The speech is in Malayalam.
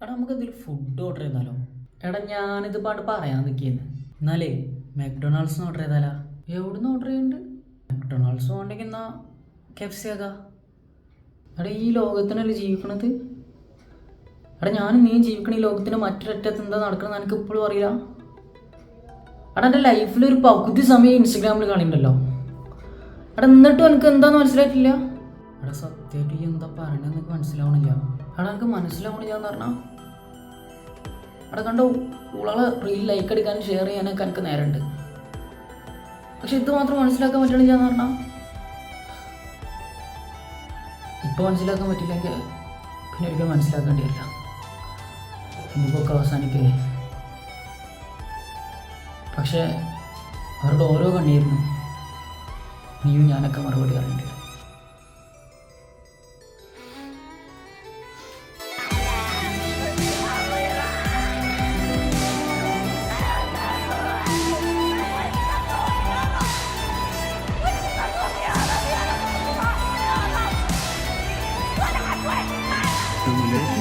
എടാ നമുക്ക് എന്തെങ്കിലും ഫുഡ് ഓർഡർ ചെയ്താലോ? എടാ ഞാനിത് പാട്ട് പറയാൻ നിൽക്കിയെന്ന്. എന്നാലേ മാക്ഡൊണാൾഡ്സിന് ഓർഡർ ചെയ്താലാ? എവിടുന്ന് ഓർഡർ ചെയ്യുന്നുണ്ട്? മാക്ഡൊണാൾഡ്സ് വേണ്ടെങ്കിൽ എന്നാ KFC ആകാ. എടാ ഈ ലോകത്തിനല്ലേ ജീവിക്കണത്? എടാ ഞാനും നീ ജീവിക്കണ ഈ ലോകത്തിന് മറ്റൊരറ്റത്ത് എന്താ നടക്കണമെന്ന് എനിക്ക് ഇപ്പോഴും അറിയില്ല. എടാ എൻ്റെ ലൈഫിൽ ഒരു പകുതി സമയം ഇൻസ്റ്റഗ്രാമിൽ കളിയുണ്ടല്ലോ. എടാ എന്നിട്ടും എനിക്ക് എന്താന്ന് മനസ്സിലായിട്ടില്ല. എടാ സത്യമായിട്ട് ഈ എന്താ പറയണെന്ന് എനിക്ക് മനസ്സിലാവണില്ല. എടാ എനിക്ക് മനസ്സിലാവണില്ല എന്ന് പറഞ്ഞാൽ എടാ കണ്ടോ ഉളകളെ റീൽ ലൈക്ക് എടുക്കാനും ഷെയർ ചെയ്യാനൊക്കെ എനിക്ക് നേരമുണ്ട്. പക്ഷെ ഇത് മാത്രം മനസ്സിലാക്കാൻ പറ്റണില്ല എന്ന് പറഞ്ഞാൽ ഇപ്പോൾ മനസ്സിലാക്കാൻ പറ്റില്ലെങ്കിൽ പിന്നെ ഒരിക്കലും മനസ്സിലാക്കേണ്ടിയല്ല. എനിക്കൊക്കെ അവസാനിക്കേ. പക്ഷേ അവരുടെ ഓരോ കണ്ണീരിനും നീയും ഞാനൊക്കെ മറുപടി അറിയേണ്ടി വരും. Too late.